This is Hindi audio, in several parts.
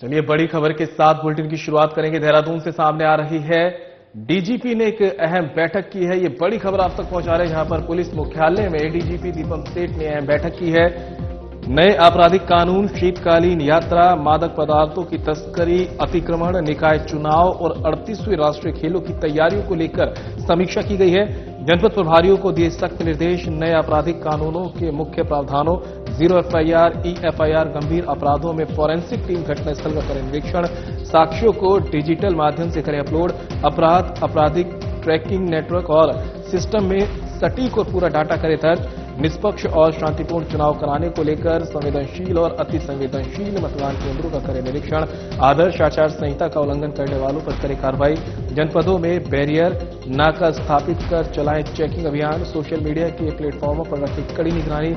चलिए बड़ी खबर के साथ बुलेटिन की शुरुआत करेंगे। देहरादून से सामने आ रही है, डीजीपी ने एक अहम बैठक की है। ये बड़ी खबर आप तक पहुंचा रहे हैं, जहां पर पुलिस मुख्यालय में एडीजीपी दीपक सेठ ने अहम बैठक की है। नए आपराधिक कानून, शीतकालीन यात्रा, मादक पदार्थों की तस्करी, अतिक्रमण, निकाय चुनाव और 38वीं राष्ट्रीय खेलों की तैयारियों को लेकर समीक्षा की गई है। जनपद प्रभारियों को दिए सख्त निर्देश। नए आपराधिक कानूनों के मुख्य प्रावधानों, 0 एफआईआर, ईएफआईआर, गंभीर अपराधों में फॉरेंसिक टीम घटनास्थल का करे निरीक्षण, साक्ष्यों को डिजिटल माध्यम से करे अपलोड, आपराधिक ट्रैकिंग नेटवर्क और सिस्टम में सटीक और पूरा डाटा करे दर्ज, निष्पक्ष और शांतिपूर्ण चुनाव कराने को लेकर संवेदनशील और अति संवेदनशील मतदान केंद्रों का करे निरीक्षण, आदर्श आचार संहिता का उल्लंघन करने वालों पर करे कार्रवाई, जनपदों में बैरियर नाका स्थापित कर चलाएं चेकिंग अभियान, सोशल मीडिया के प्लेटफॉर्मों पर रखी कड़ी निगरानी,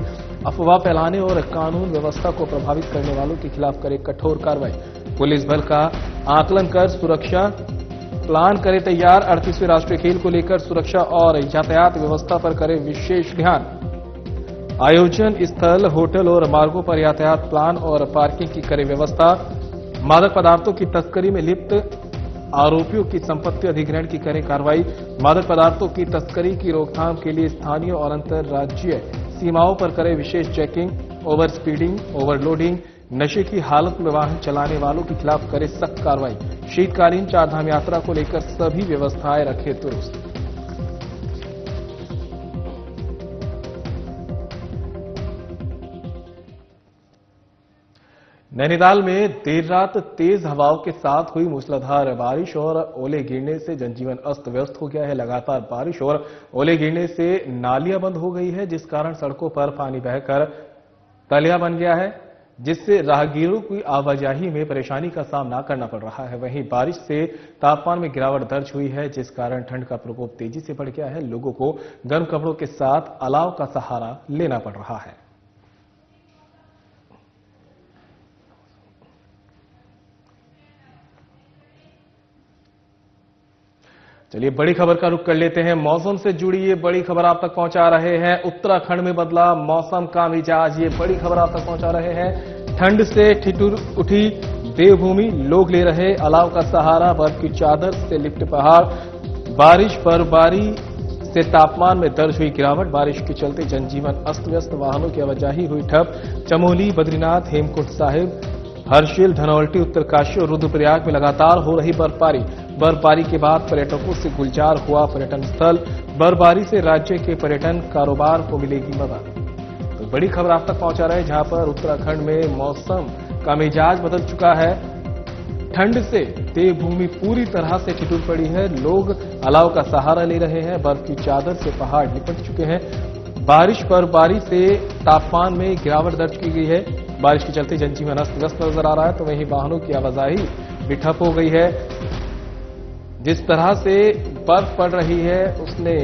अफवाह फैलाने और कानून व्यवस्था को प्रभावित करने वालों के खिलाफ करे कठोर कार्रवाई, पुलिस बल का आकलन कर सुरक्षा प्लान करे तैयार, 38वें राष्ट्रीय खेल को लेकर सुरक्षा और यातायात व्यवस्था पर करे विशेष ध्यान, आयोजन स्थल, होटल और मार्गों पर यातायात प्लान और पार्किंग की करे व्यवस्था, मादक पदार्थों की तस्करी में लिप्त आरोपियों की संपत्ति अधिग्रहण की करे कार्रवाई, मादक पदार्थों की तस्करी की रोकथाम के लिए स्थानीय और अंतर्राज्यीय सीमाओं पर करे विशेष चेकिंग, ओवर स्पीडिंग, ओवरलोडिंग, नशे की हालत में वाहन चलाने वालों के खिलाफ करे सख्त कार्रवाई, शीतकालीन चारधाम यात्रा को लेकर सभी व्यवस्थाएं रखे दुरुस्त। नैनीताल में देर रात तेज हवाओं के साथ हुई मूसलाधार बारिश और ओले गिरने से जनजीवन अस्त व्यस्त हो गया है। लगातार बारिश और ओले गिरने से नालियां बंद हो गई है, जिस कारण सड़कों पर पानी बहकर तलिया बन गया है, जिससे राहगीरों की आवाजाही में परेशानी का सामना करना पड़ रहा है। वहीं बारिश से तापमान में गिरावट दर्ज हुई है, जिस कारण ठंड का प्रकोप तेजी से बढ़ गया है। लोगों को गर्म कपड़ों के साथ अलाव का सहारा लेना पड़ रहा है। चलिए बड़ी खबर का रुख कर लेते हैं। मौसम से जुड़ी ये बड़ी खबर आप तक पहुंचा रहे हैं। उत्तराखंड में बदला मौसम का मिजाज, ये बड़ी खबर आप तक पहुंचा रहे हैं। ठंड से ठिठुर उठी देवभूमि, लोग ले रहे अलाव का सहारा, बर्फ की चादर से लिपटे पहाड़, बारिश बर्फबारी से तापमान में दर्ज हुई गिरावट, बारिश के चलते जनजीवन अस्त व्यस्त, वाहनों की आवाजाही हुई ठप। चमोली, बद्रीनाथ, हेमकुंड साहिब, हर्षिल, धनौल्टी, उत्तरकाशी और रुद्रप्रयाग में लगातार हो रही बर्फबारी के बाद पर्यटकों से गुलजार हुआ पर्यटन स्थल, बर्फबारी से राज्य के पर्यटन कारोबार को मिलेगी मदद। तो बड़ी खबर आप तक पहुंचा रहे हैं, जहां पर उत्तराखंड में मौसम का मिजाज बदल चुका है। ठंड से देवभूमि पूरी तरह से ठिठुर पड़ी है, लोग अलाव का सहारा ले रहे हैं, बर्फ की चादर से पहाड़ लिपट चुके हैं। बारिश बर्फबारी से तापमान में गिरावट दर्ज की गई है, बारिश के चलते जनजीवन अस्त व्यस्त नजर आ रहा है। तो वहीं वाहनों की आवाजाही भी ठप हो गई है। जिस तरह से बर्फ पड़ रही है, उसने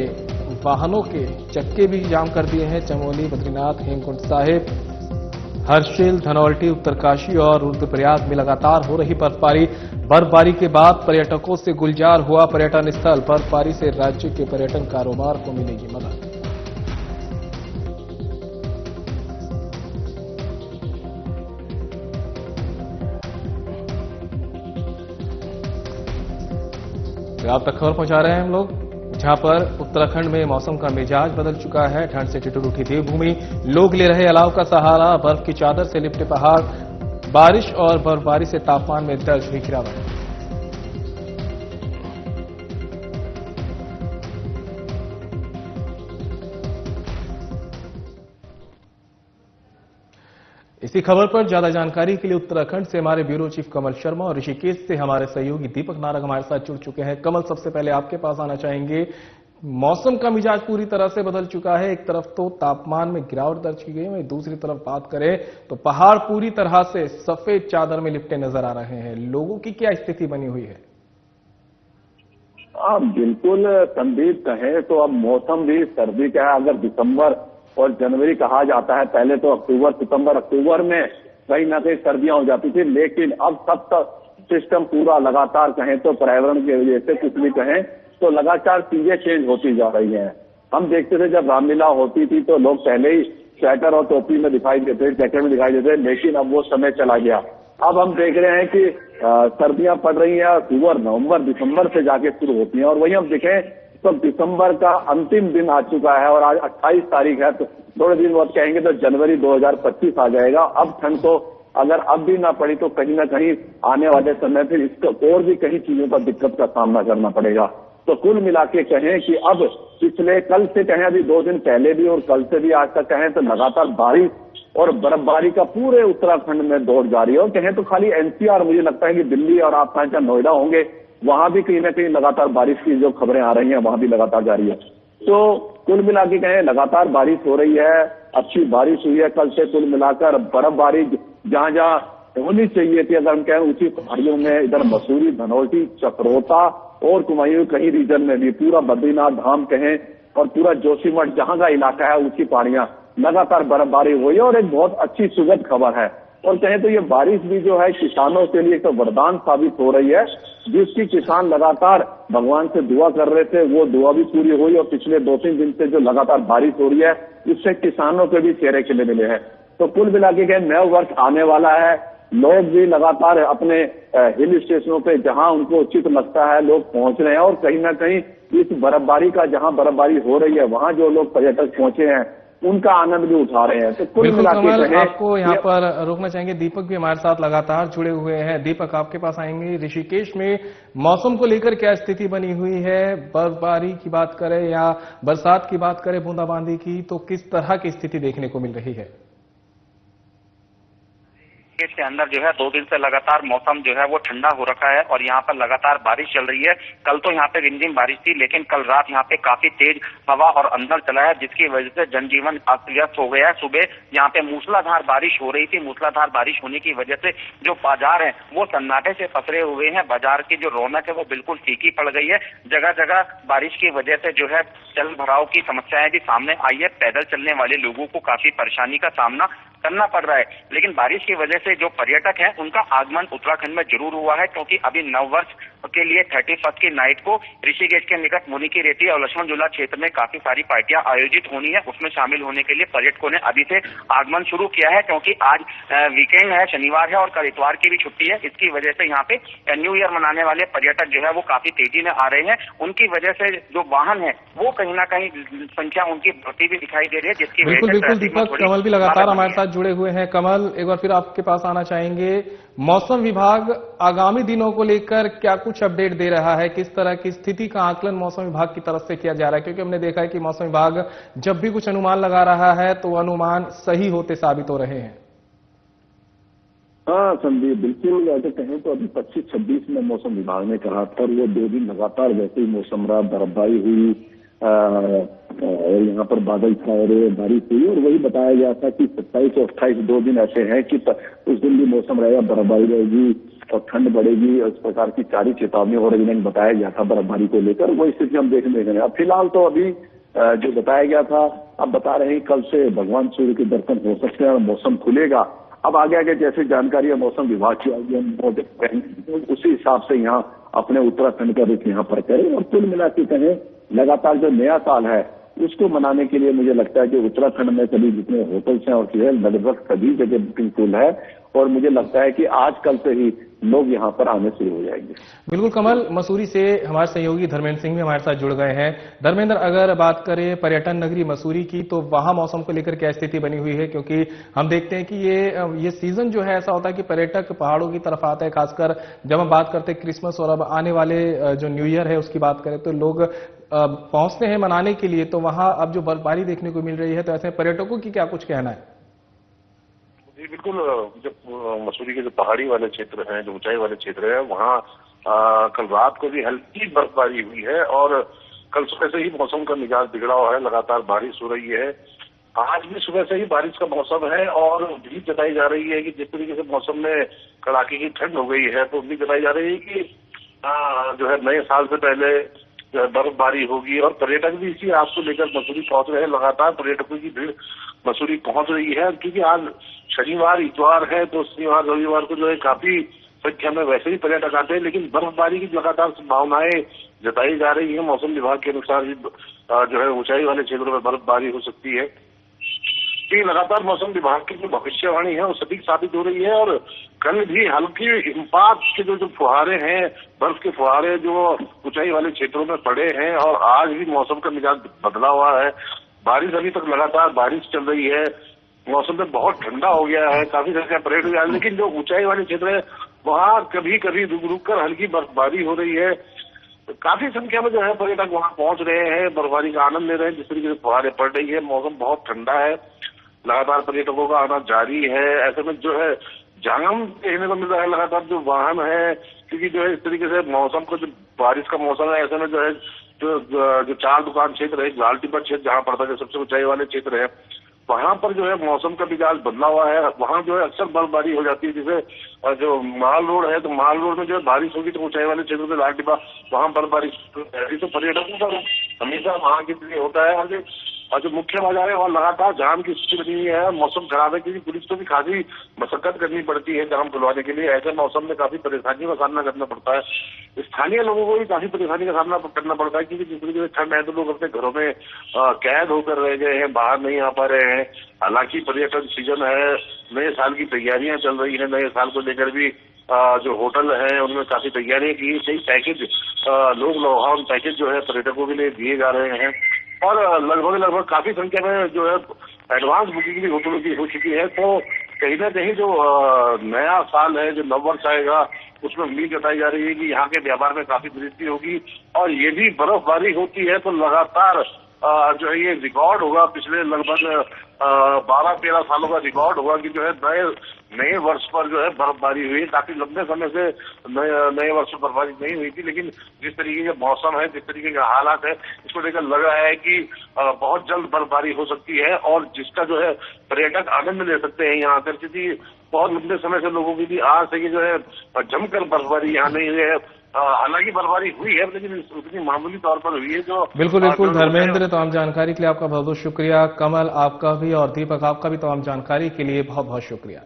वाहनों के चक्के भी जाम कर दिए हैं। चमोली, बद्रीनाथ, हेमकुंड साहिब, हर्षिल, धनौल्टी, उत्तरकाशी और रुद्रप्रयाग में लगातार हो रही बर्फबारी के बाद पर्यटकों से गुलजार हुआ पर्यटन स्थल, बर्फबारी से राज्य के पर्यटन कारोबार को मिलेगी मदद। आप तक खबर पहुंचा रहे हैं हम लोग, जहां पर उत्तराखंड में मौसम का मिजाज बदल चुका है। ठंड से ठिठुर उठी देवभूमि, लोग ले रहे अलाव का सहारा, बर्फ की चादर से लिपटे पहाड़, बारिश और बर्फबारी से तापमान में दर्ज हुई गिरावट। इसी खबर पर ज्यादा जानकारी के लिए उत्तराखंड से हमारे ब्यूरो चीफ कमल शर्मा और ऋषिकेश से हमारे सहयोगी दीपक नारग हमारे साथ जुड़ चुके हैं। कमल, सबसे पहले आपके पास आना चाहेंगे। मौसम का मिजाज पूरी तरह से बदल चुका है। एक तरफ तो तापमान में गिरावट दर्ज की गई है, दूसरी तरफ बात करें तो पहाड़ पूरी तरह से सफेद चादर में लिपटे नजर आ रहे हैं। लोगों की क्या स्थिति बनी हुई है? बिल्कुल संदीप, कहें तो अब मौसम भी सर्दी का है। अगर दिसंबर और जनवरी कहा जाता है, पहले तो अक्टूबर, सितंबर, अक्टूबर में कहीं ना कहीं सर्दियां हो जाती थी, लेकिन अब सब सिस्टम पूरा लगातार कहें तो पर्यावरण की वजह से कुछ भी कहें तो लगातार चीजें चेंज होती जा रही हैं। हम देखते थे जब रामलीला होती थी तो लोग पहले ही स्वेटर और टोपी में दिखाई देते, जैकेट में दिखाई देते, लेकिन अब वो समय चला गया। अब हम देख रहे हैं कि सर्दियां पड़ रही हैं, अक्टूबर, नवंबर, दिसंबर से जाके शुरू होती हैं और वही हम देखें तो दिसंबर का अंतिम दिन आ चुका है और आज 28 तारीख है, तो थोड़े दिन बाद कहेंगे तो जनवरी 2025 आ जाएगा। अब ठंड तो अगर अब भी ना पड़ी तो कहीं ना कहीं आने वाले समय फिर इसको और भी कई चीजों का दिक्कत का सामना करना पड़ेगा। तो कुल मिला के कहें कि अब पिछले कल से कहें, अभी 2 दिन पहले भी और कल से भी आज तक कहें तो लगातार बारिश और बर्फबारी का पूरे उत्तराखंड में दौर जारी है। और कहें तो खाली एनसीआर, मुझे लगता है कि दिल्ली और आप चाहे नोएडा होंगे, वहां भी कहीं ना कहीं लगातार बारिश की जो खबरें आ रही हैं वहां भी लगातार जारी है। तो कुल मिला के कहें लगातार बारिश हो रही है, अच्छी बारिश हुई है कल से। कुल मिलाकर बर्फबारी जहां जहां होनी चाहिए थी, अगर हम कहें ऊंची पहाड़ियों में, इधर मसूरी, धनौल्टी, चक्रोता और कुमायूं कहीं रीजन में भी, पूरा बद्रीनाथ धाम कहें और पूरा जोशीमठ जहां का इलाका है, ऊंची पहाड़ियां, लगातार बर्फबारी हुई है और एक बहुत अच्छी सुखद खबर है। और कहें तो ये बारिश भी जो है किसानों के लिए तो वरदान साबित हो रही है, जिसकी किसान लगातार भगवान से दुआ कर रहे थे, वो दुआ भी पूरी हुई। और पिछले 2-3 दिन से जो लगातार बारिश हो रही है, इससे किसानों के भी चेहरे खिले मिले हैं। तो कुल मिला के कहें नया वर्ष आने वाला है, लोग भी लगातार अपने हिल स्टेशनों पे जहां उनको उचित लगता है लोग पहुंच रहे हैं और कहीं ना कहीं इस बर्फबारी का, जहां बर्फबारी हो रही है वहां जो लोग पर्यटक पहुंचे हैं उनका आनंद भी उठा रहे हैं। तो कुल मिला के आपको यहाँ पर रोकना चाहेंगे, दीपक भी हमारे साथ लगातार जुड़े हुए हैं। दीपक, आपके पास आएंगे। ऋषिकेश में मौसम को लेकर क्या स्थिति बनी हुई है? बर्फबारी की बात करें या बरसात की बात करें, बूंदाबांदी की, तो किस तरह की स्थिति देखने को मिल रही है? के अंदर जो है 2 दिन से लगातार मौसम जो है वो ठंडा हो रखा है और यहाँ पर लगातार बारिश चल रही है। कल तो यहाँ पे रिमझिम बारिश थी, लेकिन कल रात यहाँ पे काफी तेज हवा और अंधड़ चला है, जिसकी वजह से जनजीवन अस्त व्यस्त हो गया है। सुबह यहाँ पे मूसलाधार बारिश हो रही थी। मूसलाधार बारिश होने की वजह से जो बाजार है वो सन्नाटे से पसरे हुए हैं। बाजार की जो रौनक है वो बिल्कुल फीकी पड़ गई है। जगह जगह बारिश की वजह से जो है जल भराव की समस्याएं भी सामने आई है। पैदल चलने वाले लोगों को काफी परेशानी का सामना करना पड़ रहा है। लेकिन बारिश की वजह से जो पर्यटक हैं उनका आगमन उत्तराखंड में जरूर हुआ है, क्योंकि अभी नववर्ष के लिए 31 की नाइट को ऋषिकेश के निकट मुनि की रेती और लक्ष्मण झूला क्षेत्र में काफी सारी पार्टियां आयोजित होनी है। उसमें शामिल होने के लिए पर्यटकों ने अभी से आगमन शुरू किया है, क्योंकि आज वीकेंड है, शनिवार है और कल इतवार की भी छुट्टी है। इसकी वजह से यहाँ पे न्यू ईयर मनाने वाले पर्यटक जो है वो काफी तेजी में आ रहे हैं। उनकी वजह से जो वाहन है वो कहीं ना कहीं संख्या उनकी बढ़ती भी दिखाई दे रही है, जिसकी वजह से बिल्कुल दीपक, कमल भी लगातार हमारे साथ जुड़े हुए हैं। कमल, एक बार फिर आपके पास आना चाहेंगे। मौसम विभाग आगामी दिनों को लेकर क्या कुछ अपडेट दे रहा है? किस तरह की स्थिति का आकलन मौसम विभाग की तरफ से किया जा रहा है? क्योंकि हमने देखा है कि मौसम विभाग जब भी कुछ अनुमान लगा रहा है तो अनुमान सही होते साबित हो रहे हैं। हाँ संदीप, बिल्कुल। अगर कहें तो अभी 25-26 में मौसम विभाग ने कहा था, वो 2 दिन लगातार वैसे ही मौसम रहा, बर्फबारी हुई और यहाँ पर बादल छाए रहे, बारिश हुई और वही बताया गया था कि 27 और 28 2 दिन ऐसे हैं कि उस दिन भी मौसम रहेगा, बर्फबारी रहेगी और ठंड बढ़ेगी। इस प्रकार की 4 चेतावनी और बताया गया था बर्फबारी को लेकर। वही स्थिति हम देखने गए। अब फिलहाल तो अभी जो बताया गया था, अब बता रहे हैं कल से भगवान सूर्य के दर्शन हो सकते हैं और मौसम खुलेगा। अब आगे आगे जैसे जानकारी है मौसम विभाग की आएगी, हम उसी हिसाब से यहाँ अपने उत्तराखंड का रुख यहाँ पर करें। और कुल मिला के कहें लगातार जो नया साल है उसको मनाने के लिए मुझे लगता है कि उत्तराखंड में सभी जितने होटल्स हैं और लगभग सभी जगह बुकिंग फुल है और मुझे लगता है कि आज कल से ही लोग यहाँ पर आने शुरू हो जाएंगे। बिल्कुल कमल, मसूरी से हमारे सहयोगी धर्मेंद्र सिंह भी हमारे साथ जुड़ गए हैं। धर्मेंद्र, अगर बात करें पर्यटन नगरी मसूरी की, तो वहां मौसम को लेकर क्या स्थिति बनी हुई है? क्योंकि हम देखते हैं कि ये सीजन जो है ऐसा होता है कि पर्यटक पहाड़ों की तरफ आता है, खासकर जब हम बात करते हैं क्रिसमस और अब आने वाले जो न्यू ईयर है उसकी बात करें तो लोग पहुंचते हैं मनाने के लिए। तो वहां अब जो बर्फबारी देखने को मिल रही है, तो ऐसे पर्यटकों की क्या कुछ कहना है? जी बिल्कुल, जब मसूरी के जो पहाड़ी वाले क्षेत्र हैं, जो ऊंचाई वाले क्षेत्र है, वहाँ कल रात को भी हल्की बर्फबारी हुई है और कल सुबह से ही मौसम का मिजाज बिगड़ा हुआ है, लगातार बारिश हो रही है। आज भी सुबह से ही बारिश का मौसम है और उम्मीद जताई जा रही है कि जिस तरीके से मौसम में कड़ाके की ठंड हो गई है, तो उम्मीद जताई जा रही है कि जो है नए साल से पहले जो है बर्फबारी होगी और पर्यटक भी इसी आस को लेकर मसूरी पहुंच रहे हैं। लगातार पर्यटकों की भीड़ मसूरी पहुंच रही है, क्योंकि आज शनिवार इतवार है, तो शनिवार रविवार को जो है काफी संख्या में वैसे ही पर्यटक आते हैं, लेकिन बर्फबारी की लगातार संभावनाएं जताई जा रही है। मौसम विभाग के अनुसार जो है ऊंचाई वाले क्षेत्रों में बर्फबारी हो सकती है। कि लगातार मौसम विभाग की जो भविष्यवाणी है वो सटीक साबित हो रही है। और कल भी हल्की हिमपात के जो फुहारे हैं, बर्फ के फुहारे जो ऊंचाई वाले क्षेत्रों में पड़े हैं, और आज भी मौसम का मिजाज बदला हुआ है। बारिश अभी तक लगातार बारिश चल रही है, मौसम में बहुत ठंडा हो गया है, काफी संख्या पर्यटक हुई है। लेकिन जो ऊंचाई वाले क्षेत्र है वहां कभी कभी रुक रुक कर हल्की बर्फबारी हो रही है। काफी संख्या में जो है पर्यटक वहां पहुंच रहे हैं, बर्फबारी का आनंद ले रहे हैं। जिस तरीके से फुहारें पड़ रही है, मौसम बहुत ठंडा है, लगातार पर्यटकों का आना जारी है। ऐसे में जो है जाम देखने को मिल रहा है लगातार जो वाहन है, क्योंकि जो है इस तरीके से मौसम को, जो बारिश का मौसम है, ऐसे में जो है जो चार दुकान क्षेत्र है, लाल टिब्बा क्षेत्र जहाँ पड़ता है, सबसे ऊंचाई वाले क्षेत्र है, वहां पर जो है मौसम का मिजाज बदला हुआ है। वहां जो है अक्सर बर्फबारी हो जाती है। जैसे जो माल रोड है, तो माल रोड में जो है बारिश होगी तो ऊंचाई वाले क्षेत्रों में लाल टिब्बा वहां बर्फबारी तो पर्यटकों का हमेशा वहां के लिए होता है। और जो मुख्य बाजार है वहाँ लगातार जाम की स्थिति बनी हुई है। मौसम खराब है क्योंकि पुलिस को भी खासी मशक्कत करनी पड़ती है जाम खुलवाने के लिए। ऐसे मौसम में काफी परेशानियों का सामना करना पड़ता है। स्थानीय लोगों को भी काफी परेशानी का सामना करना पड़ता है, क्योंकि जिस तरीके से ठंड है तो लोग अपने घरों में कैद होकर रह गए हैं, बाहर नहीं आ पा रहे हैं। हालांकि पर्यटन सीजन है, नए साल की तैयारियां चल रही है, नए साल को लेकर भी जो होटल है उनमें काफी तैयारियां की, कई पैकेज लोग पैकेज जो है पर्यटकों के लिए दिए जा रहे हैं। और लगभग काफी संख्या में जो है एडवांस बुकिंग भी होटलों की हो चुकी है। तो कहीं ना कहीं जो नया साल है, जो नव वर्ष आएगा, उसमें उम्मीद जताई जा रही है कि यहाँ के व्यापार में काफी वृद्धि होगी। और ये भी बर्फबारी होती है तो लगातार जो है ये रिकॉर्ड होगा, पिछले लगभग 12-13 सालों का रिकॉर्ड होगा कि जो है नए वर्ष पर जो है बर्फबारी हुई। काफी लंबे समय से नए वर्ष पर बर्फबारी नहीं हुई थी, लेकिन जिस तरीके का मौसम है, जिस तरीके का हालात है, इसको लेकर लग रहा है कि बहुत जल्द बर्फबारी हो सकती है और जिसका जो है पर्यटक आनंद ले सकते हैं यहाँ आकर, क्योंकि बहुत लंबे समय से लोगों की भी आस है कि जो है जमकर बर्फबारी यहाँ नहीं है। हालांकि बर्फबारी हुई है लेकिन उतनी मामूली तौर पर हुई है। जो बिल्कुल धर्मेंद्र, तमाम जानकारी के लिए आपका बहुत बहुत शुक्रिया। कमल आपका भी और दीपक आपका भी तमाम जानकारी के लिए बहुत बहुत शुक्रिया।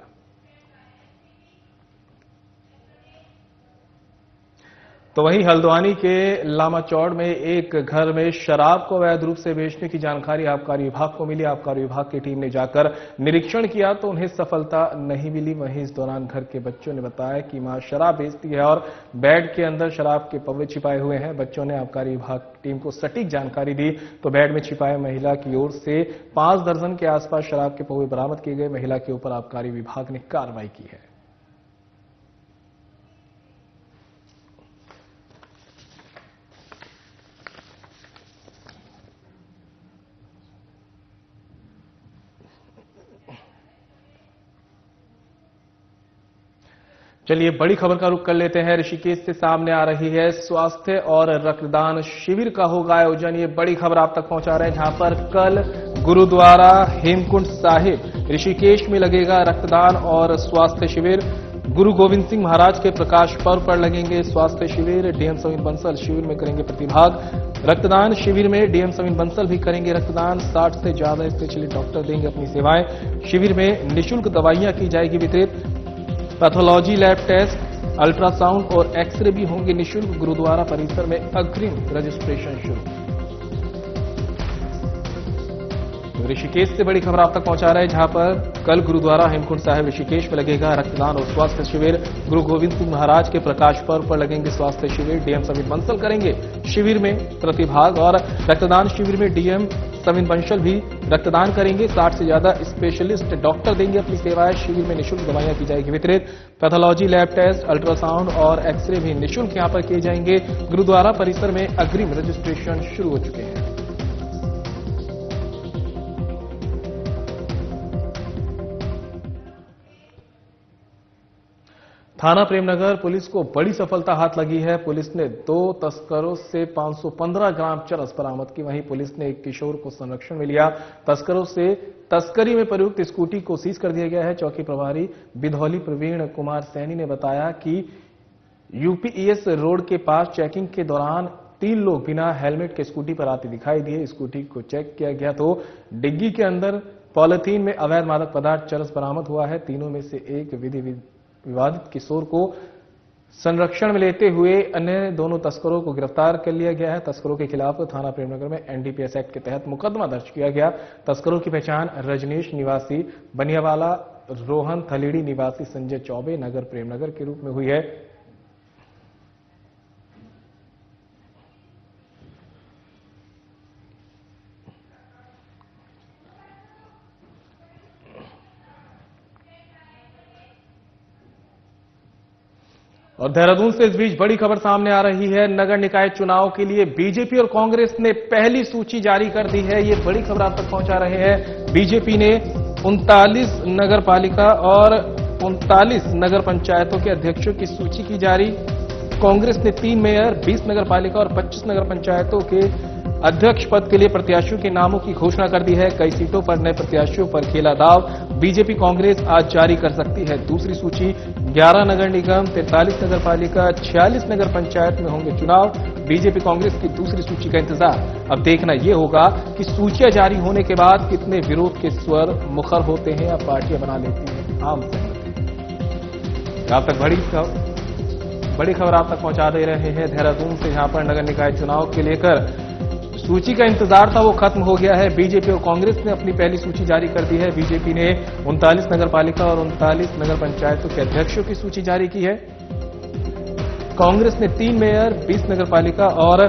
तो वहीं हल्द्वानी के लामाचौड़ में एक घर में शराब को अवैध रूप से बेचने की जानकारी आबकारी विभाग को मिली। आबकारी विभाग की टीम ने जाकर निरीक्षण किया तो उन्हें सफलता नहीं मिली। वहीं इस दौरान घर के बच्चों ने बताया कि मां शराब बेचती है और बेड के अंदर शराब के पौवे छिपाए हुए हैं। बच्चों ने आबकारी विभाग की टीम को सटीक जानकारी दी तो बेड में छिपाए महिला की ओर से 5 दर्जन के आसपास शराब के पौवे बरामद किए गए। महिला के ऊपर आबकारी विभाग ने कार्रवाई की है। चलिए बड़ी खबर का रुख कर लेते हैं। ऋषिकेश से सामने आ रही है स्वास्थ्य और रक्तदान शिविर का होगा आयोजन। ये बड़ी खबर आप तक पहुंचा रहे हैं, जहां पर कल गुरुद्वारा हेमकुंड साहिब ऋषिकेश में लगेगा रक्तदान और स्वास्थ्य शिविर। गुरु गोविंद सिंह महाराज के प्रकाश पर्व पर लगेंगे स्वास्थ्य शिविर। डीएम सविन बंसल शिविर में करेंगे प्रतिभाग। रक्तदान शिविर में डीएम सविन बंसल भी करेंगे रक्तदान। 60 से ज्यादा स्पेशलिस्ट डॉक्टर देंगे अपनी सेवाएं। शिविर में निःशुल्क दवाइयां की जाएगी वितरित। पैथोलॉजी लैब टेस्ट, अल्ट्रासाउंड और एक्सरे भी होंगे निःशुल्क। गुरुद्वारा परिसर में अग्रिम रजिस्ट्रेशन शुरू। ऋषिकेश से बड़ी खबर आप तक पहुंचा रहे हैं, जहां पर कल गुरुद्वारा हेमकुंड साहिब ऋषिकेश में लगेगा रक्तदान और स्वास्थ्य शिविर। गुरु गोविंद सिंह महाराज के प्रकाश पर्व पर लगेंगे स्वास्थ्य शिविर। डीएम सविन बंसल करेंगे शिविर में प्रतिभाग और रक्तदान शिविर में डीएम सविन बंसल भी रक्तदान करेंगे। 60 से ज्यादा स्पेशलिस्ट डॉक्टर देंगे अपनी सेवाएं। शिविर में निःशुल्क दवाइयां की जाएगी वितरित। पैथोलॉजी लैब टेस्ट, अल्ट्रासाउंड और एक्सरे भी निःशुल्क यहां पर किए जाएंगे। गुरुद्वारा परिसर में अग्रिम रजिस्ट्रेशन शुरू हो चुके हैं। थाना प्रेमनगर पुलिस को बड़ी सफलता हाथ लगी है। पुलिस ने 2 तस्करों से 515 ग्राम चरस बरामद की। वहीं पुलिस ने एक किशोर को संरक्षण में लिया। तस्करों से तस्करी में प्रयुक्त स्कूटी को सीज कर दिया गया है। चौकी प्रभारी बिधौली प्रवीण कुमार सैनी ने बताया कि यूपीईएस रोड के पास चेकिंग के दौरान 3 लोग बिना हेलमेट के स्कूटी पर आते दिखाई दिए। स्कूटी को चेक किया गया तो डिग्गी के अंदर पॉलिथीन में अवैध मादक पदार्थ चरस बरामद हुआ है। तीनों में से एक विवादित किशोर को संरक्षण में लेते हुए अन्य दोनों तस्करों को गिरफ्तार कर लिया गया है। तस्करों के खिलाफ थाना प्रेमनगर में एनडीपीएस एक्ट के तहत मुकदमा दर्ज किया गया। तस्करों की पहचान रजनीश निवासी बनियावाला, रोहन थलीड़ी निवासी संजय चौबे नगर प्रेमनगर के रूप में हुई है। और देहरादून से इस बीच बड़ी खबर सामने आ रही है। नगर निकाय चुनाव के लिए बीजेपी और कांग्रेस ने पहली सूची जारी कर दी है। ये बड़ी खबर आप तक पहुंचा रहे हैं। बीजेपी ने 39 नगर पालिका और 39 नगर पंचायतों के अध्यक्षों की सूची की जारी। कांग्रेस ने 3 मेयर, 20 नगर पालिका और 25 नगर पंचायतों के अध्यक्ष पद के लिए प्रत्याशियों के नामों की घोषणा कर दी है। कई सीटों पर नए प्रत्याशियों पर खेला दाव। बीजेपी कांग्रेस आज जारी कर सकती है दूसरी सूची। 11 नगर निगम, 43 नगर पालिका, 46 नगर पंचायत में होंगे चुनाव। बीजेपी कांग्रेस की दूसरी सूची का इंतजार अब देखना यह होगा कि सूचियां जारी होने के बाद कितने विरोध के स्वर मुखर होते हैं या पार्टियां बना लेती हैं आम सहमति। आप तक बड़ी खबर आप तक पहुंचा दे रहे हैं देहरादून से, जहां पर नगर निकाय चुनाव के लेकर सूची का इंतजार था वो खत्म हो गया है। बीजेपी और कांग्रेस ने अपनी पहली सूची जारी कर दी है। बीजेपी ने 39 नगर पालिका और 39 नगर पंचायतों के अध्यक्षों की सूची जारी की है। कांग्रेस ने 3 मेयर, 20 नगर पालिका और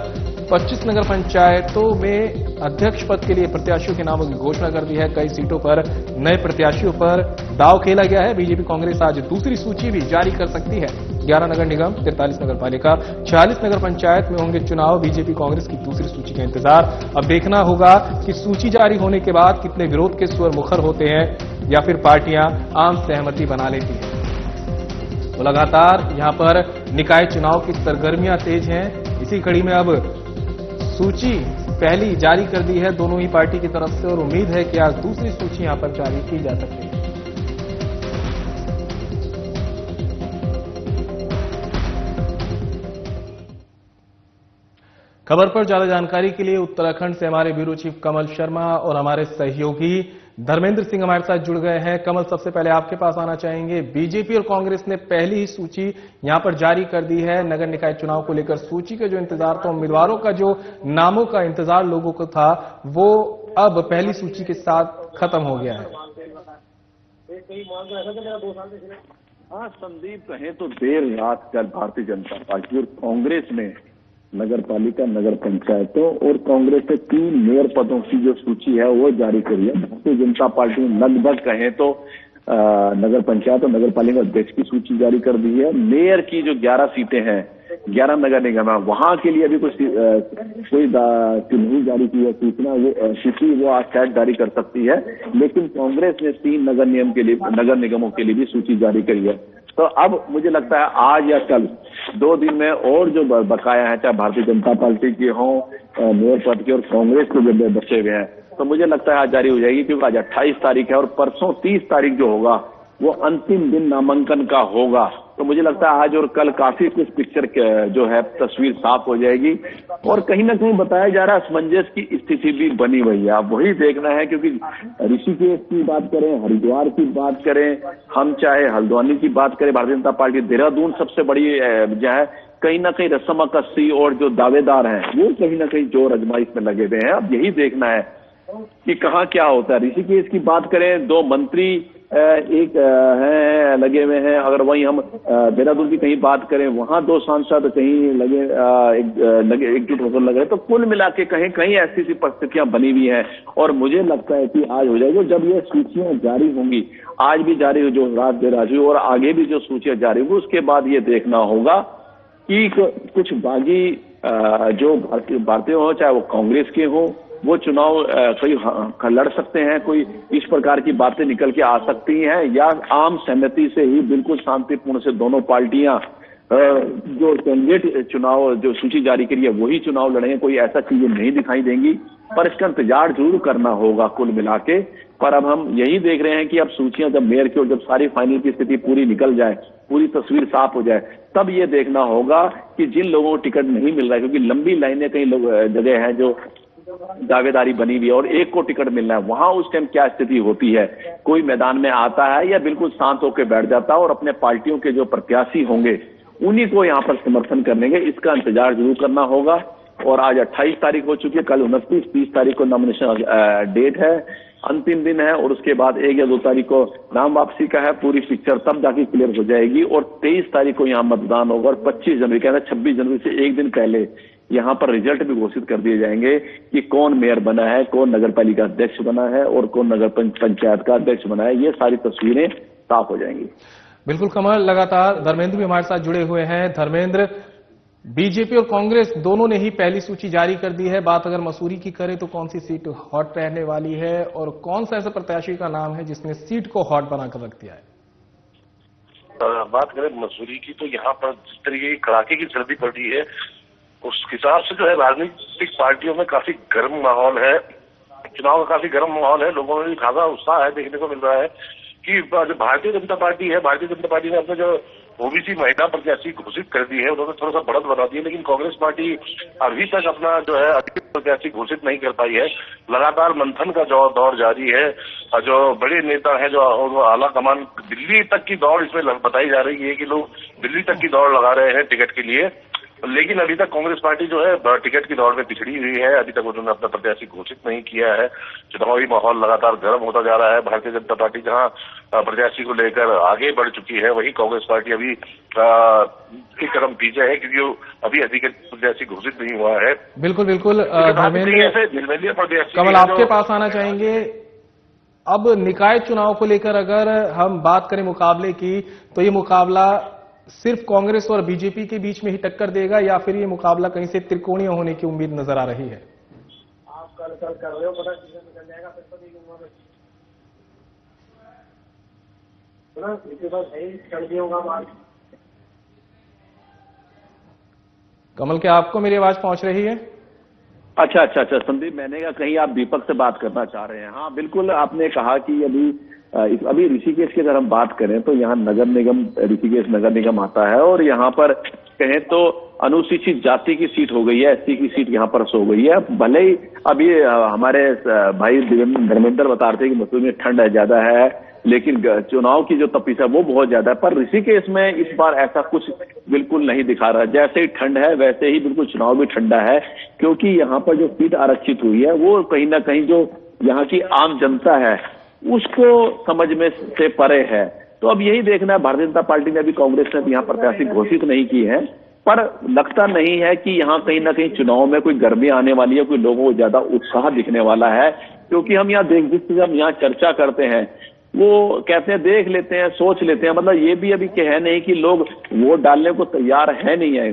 25 नगर पंचायतों में अध्यक्ष पद के लिए प्रत्याशियों के नामों की घोषणा कर दी है। कई सीटों पर नए प्रत्याशियों पर दाव खेला गया है। बीजेपी कांग्रेस आज दूसरी सूची भी जारी कर सकती है। 11 नगर निगम, 43 नगर पालिका, 46 नगर पंचायत में होंगे चुनाव। बीजेपी कांग्रेस की दूसरी सूची का इंतजार अब देखना होगा कि सूची जारी होने के बाद कितने विरोध के स्वर मुखर होते हैं या फिर पार्टियां आम सहमति बना लेती हैं। तो लगातार यहां पर निकाय चुनाव की सरगर्मियां तेज हैं। इसी कड़ी में अब सूची पहली जारी कर दी है दोनों ही पार्टी की तरफ से और उम्मीद है कि आज दूसरी सूची यहां पर जारी की जा सकती है। खबर पर ज्यादा जानकारी के लिए उत्तराखंड से हमारे ब्यूरो चीफ कमल शर्मा और हमारे सहयोगी धर्मेंद्र सिंह हमारे साथ जुड़ गए हैं। कमल, सबसे पहले आपके पास आना चाहेंगे। बीजेपी और कांग्रेस ने पहली ही सूची यहां पर जारी कर दी है। नगर निकाय चुनाव को लेकर सूची का जो इंतजार था, उम्मीदवारों का जो नामों का इंतजार लोगों को था, वो अब पहली सूची के साथ खत्म हो गया है। हाँ संदीप, कहें तो देर रात कल भारतीय जनता पार्टी और कांग्रेस ने नगर पालिका, नगर पंचायतों और कांग्रेस के 3 मेयर पदों की जो सूची है वो जारी करी है। भारतीय जनता पार्टी ने लगभग कहें तो नगर पंचायत और नगर पालिका अध्यक्ष की सूची जारी कर दी है। मेयर की जो 11 सीटें हैं, 11 नगर निगम है, वहां के लिए अभी कोई नहीं जारी की है सूचना, वो सूची वो आज शायद जारी कर सकती है। लेकिन कांग्रेस ने 3 नगर निगमों के लिए भी सूची जारी करी है। तो अब मुझे लगता है आज या कल 2 दिन में और जो बकाया है, चाहे भारतीय जनता पार्टी के हों, मेयर पद के और कांग्रेस के जो बचे हुए हैं, तो मुझे लगता है आज जारी हो जाएगी। क्योंकि आज 28 तारीख है और परसों 30 तारीख जो होगा वो अंतिम दिन नामांकन का होगा। तो मुझे लगता है आज और कल काफी कुछ पिक्चर जो है तस्वीर साफ हो जाएगी और कहीं ना कहीं बताया जा रहा है असमंजस की स्थिति भी बनी हुई है। अब वही देखना है, क्योंकि ऋषिकेश की बात करें, हरिद्वार की बात करें, हम चाहे हल्द्वानी की बात करें, भारतीय जनता पार्टी देहरादून सबसे बड़ी जो है, कहीं ना कहीं रस्म कस्सी और जो दावेदार हैं वो कहीं ना कहीं जोर आजमाइश में लगे हुए हैं। अब यही देखना है कि कहाँ क्या होता है। ऋषिकेश की बात करें, 2 मंत्री एक हैं लगे हुए हैं। अगर वहीं हम देहरादून की कहीं बात करें, वहां 2 सांसद कहीं लगे एकजुट होकर लगे। तो कुल मिला के कहीं कहीं ऐसी सी परिस्थितियां बनी हुई हैं और मुझे लगता है कि आज हो जाएगी। जब ये सूचियां जारी होंगी, आज भी जारी हो, जो रात देर आज हुई और आगे भी जो सूचियां जारी होंगी, उसके बाद ये देखना होगा कि कुछ बागी जो भारतीय हो, चाहे वो कांग्रेस के हो, वो चुनाव कोई लड़ सकते हैं, कोई इस प्रकार की बातें निकल के आ सकती हैं, या आम सहमति से ही बिल्कुल शांतिपूर्ण से दोनों पार्टियां जो कैंडिडेट चुनाव जो सूची जारी करी है वही चुनाव लड़ेंगे। कोई ऐसा चीजें नहीं दिखाई देंगी, पर इसका इंतजार जरूर करना होगा कुल मिला के। पर अब हम यही देख रहे हैं कि अब सूचियां जब मेयर की और जब सारी फाइनल की स्थिति पूरी निकल जाए, पूरी तस्वीर साफ हो जाए, तब ये देखना होगा कि जिन लोगों को टिकट नहीं मिल रहा है, क्योंकि लंबी लाइनें कई जगह है जो दावेदारी बनी हुई है और एक को टिकट मिलना है, वहां उस टाइम क्या स्थिति होती है। कोई मैदान में आता है या बिल्कुल शांत होकर बैठ जाता है और अपने पार्टियों के जो प्रत्याशी होंगे उन्हीं को यहाँ पर समर्थन करेंगे। इसका इंतजार जरूर करना होगा। और आज 28 तारीख हो चुकी है, कल 29-30 तारीख को नॉमिनेशन डेट है, अंतिम दिन है। और उसके बाद 1 या 2 तारीख को नाम वापसी का है। पूरी पिक्चर तब जाके क्लियर हो जाएगी। और 23 तारीख को यहाँ मतदान होगा और 25 जनवरी कहना 26 जनवरी से एक दिन पहले यहाँ पर रिजल्ट भी घोषित कर दिए जाएंगे कि कौन मेयर बना है, कौन नगर पालिका अध्यक्ष बना है और कौन नगर पंचायत का अध्यक्ष बना है। ये सारी तस्वीरें साफ हो जाएंगी। बिल्कुल कमल, लगातार धर्मेंद्र भी हमारे साथ जुड़े हुए हैं। धर्मेंद्र, बीजेपी और कांग्रेस दोनों ने ही पहली सूची जारी कर दी है। बात अगर मसूरी की करें तो कौन सी सीट हॉट रहने वाली है और कौन सा ऐसा प्रत्याशी का नाम है जिसने सीट को हॉट बनाकर रख दिया है? बात करें मसूरी की तो यहाँ पर जिस तरीके की कड़ाके की सर्दी पड़ रही है उस हिसाब से जो है राजनीतिक पार्टियों में काफी गर्म माहौल है। चुनाव का काफी गर्म माहौल है। लोगों में भी खासा उत्साह है। देखने को मिल रहा है कि जो भारतीय जनता पार्टी है, भारतीय जनता पार्टी ने अपने जो ओबीसी महिला प्रत्याशी घोषित कर दी है, उन्होंने थोड़ा सा बढ़त बना दी है। लेकिन कांग्रेस पार्टी अभी तक अपना जो है अधिकृत प्रत्याशी घोषित नहीं कर पाई है। लगातार मंथन का जो दौर जारी है। जो बड़े नेता है, जो आला कमान, दिल्ली तक की दौड़ इसमें बताई जा रही है कि लोग दिल्ली तक की दौड़ लगा रहे हैं टिकट के लिए। लेकिन अभी तक कांग्रेस पार्टी जो है टिकट की दौड़ में पिछड़ी हुई है। अभी तक उन्होंने अपना प्रत्याशी घोषित नहीं किया है। चुनावी माहौल लगातार गर्म होता जा रहा है। भारतीय जनता पार्टी जहां प्रत्याशी को लेकर आगे बढ़ चुकी है, वहीं कांग्रेस पार्टी अभी एक कदम पीछे है क्योंकि अभी अधिकृत प्रत्याशी घोषित नहीं हुआ है। बिल्कुल बिल्कुल धर्मेंद्र, कमल आपके पास आना चाहेंगे। अब निकाय चुनाव को लेकर अगर हम बात करें मुकाबले की, तो ये मुकाबला सिर्फ कांग्रेस और बीजेपी के बीच में ही टक्कर देगा या फिर ये मुकाबला कहीं से त्रिकोणीय होने की उम्मीद नजर आ रही है? आप कल कर रहे हो, पता निकल जाएगा फिर तो नहीं होगा। इसके बाद सर्दियों का मार्च। कमल, क्या आपको मेरी आवाज पहुंच रही है? अच्छा संदीप, मैंने कहा कहीं आप दीपक से बात करना चाह रहे हैं। हाँ बिल्कुल, आपने कहा कि अभी ऋषिकेश की अगर हम बात करें तो यहाँ नगर निगम, ऋषिकेश नगर निगम आता है और यहाँ पर कहें तो अनुसूचित जाति की सीट हो गई है, एससी की सीट यहाँ पर हो गई है। भले ही अभी हमारे भाई धर्मेंद्र बता रहे थे कि मसूरी में ठंड ज्यादा है, लेकिन चुनाव की जो तपिश है वो बहुत ज्यादा है। पर ऋषिकेश में इस बार ऐसा कुछ बिल्कुल नहीं दिखा रहा। जैसे ही ठंड है वैसे ही बिल्कुल चुनाव भी ठंडा है, क्योंकि यहाँ पर जो सीट आरक्षित हुई है वो कहीं ना कहीं जो यहाँ की आम जनता है उसको समझ में से परे है। तो अब यही देखना है। भारतीय जनता पार्टी ने अभी, कांग्रेस ने भी यहाँ प्रत्याशी घोषित नहीं की है, पर लगता नहीं है कि यहाँ कहीं ना कहीं चुनाव में कोई गर्मी आने वाली है, कोई लोगों को ज्यादा उत्साह दिखने वाला है। क्योंकि हम यहाँ जिस हम यहाँ चर्चा करते हैं वो कहते हैं देख लेते हैं, सोच लेते हैं, मतलब ये भी अभी है नहीं कि लोग वोट डालने को तैयार है नहीं है।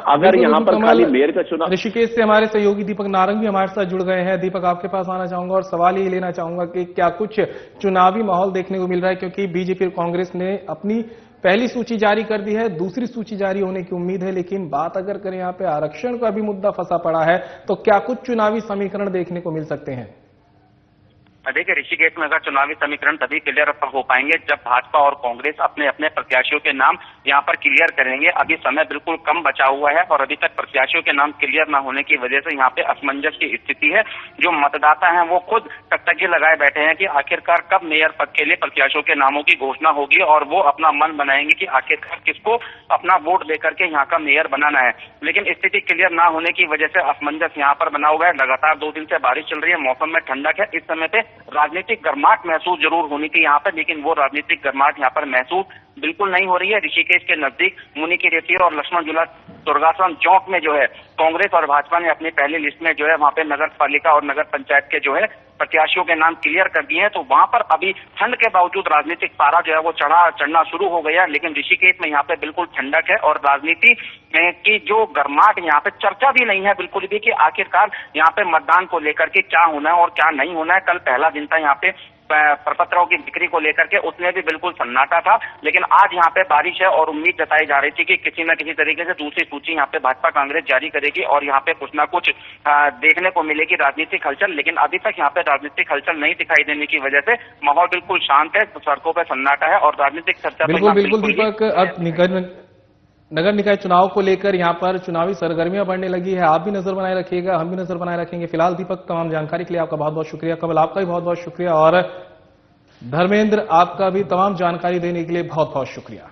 अगर यहाँ पर खाली मेयर का चुनाव। ऋषिकेश से हमारे सहयोगी दीपक नारंग भी हमारे साथ जुड़ गए हैं। दीपक, आपके पास आना चाहूंगा और सवाल ये लेना चाहूंगा कि क्या कुछ चुनावी माहौल देखने को मिल रहा है, क्योंकि बीजेपी और कांग्रेस ने अपनी पहली सूची जारी कर दी है, दूसरी सूची जारी होने की उम्मीद है। लेकिन बात अगर करें यहाँ पे आरक्षण का भी मुद्दा फंसा पड़ा है, तो क्या कुछ चुनावी समीकरण देखने को मिल सकते हैं? देखिए, ऋषिकेश में अगर चुनावी समीकरण तभी क्लियर हो पाएंगे जब भाजपा और कांग्रेस अपने अपने प्रत्याशियों के नाम यहाँ पर क्लियर करेंगे। अभी समय बिल्कुल कम बचा हुआ है और अभी तक प्रत्याशियों के नाम क्लियर न होने की वजह से यहाँ पे असमंजस की स्थिति है। जो मतदाता हैं वो खुद टकटकी लगाए बैठे हैं कि आखिरकार कब मेयर पद के लिए प्रत्याशियों के नामों की घोषणा होगी और वो अपना मन बनाएंगे कि आखिरकार किसको अपना वोट देकर के यहाँ का मेयर बनाना है। लेकिन स्थिति क्लियर न होने की वजह से असमंजस यहाँ पर बना हुआ है। लगातार 2 दिन से बारिश चल रही है, मौसम में ठंडक है। इस समय पे राजनीतिक गर्माहट महसूस जरूर होनी थी यहाँ पर, लेकिन वो राजनीतिक गर्माहट यहाँ पर महसूस बिल्कुल नहीं हो रही है। ऋषिकेश के नजदीक मुनि की रेती और लक्ष्मण झूला दुर्गाश्रम चौक में जो है कांग्रेस और भाजपा ने अपनी पहली लिस्ट में जो है वहां पे नगर पालिका और नगर पंचायत के जो है प्रत्याशियों के नाम क्लियर कर दिए हैं। तो वहां पर अभी ठंड के बावजूद राजनीतिक पारा जो है वो चढ़ना शुरू हो गया। लेकिन ऋषिकेश में यहाँ पे बिल्कुल ठंडक है और राजनीति की जो गर्माहट यहाँ पे चर्चा भी नहीं है बिल्कुल भी कि आखिरकार यहाँ पे मतदान को लेकर के क्या होना है और क्या नहीं होना है। कल पहला दिन था यहाँ पे प्रपत्रों की बिक्री को लेकर के, उसमें भी बिल्कुल सन्नाटा था। लेकिन आज यहाँ पे बारिश है और उम्मीद जताई जा रही थी कि किसी न किसी तरीके से दूसरी सूची यहाँ पे भाजपा कांग्रेस जारी करेगी और यहाँ पे कुछ ना कुछ देखने को मिलेगी राजनीतिक हलचल। लेकिन अभी तक यहाँ पे राजनीतिक हलचल नहीं दिखाई देने की वजह से माहौल बिल्कुल शांत है, सड़कों पर सन्नाटा है और राजनीतिक चर्चा बिल्कुल दीपक, अब नगर निकाय चुनाव को लेकर यहाँ पर चुनावी सरगर्मियां बढ़ने लगी है। आप भी नजर बनाए रखिएगा, हम भी नजर बनाए रखेंगे। फिलहाल दीपक, तमाम जानकारी के लिए आपका बहुत बहुत शुक्रिया। कमल, आपका भी बहुत बहुत शुक्रिया और धर्मेंद्र, आपका भी तमाम जानकारी देने के लिए बहुत बहुत शुक्रिया।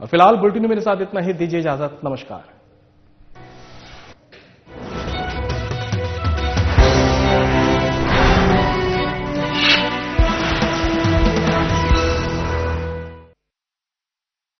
और फिलहाल बुलेटिन में मेरे साथ इतना ही, दीजिए इजाजत, नमस्कार।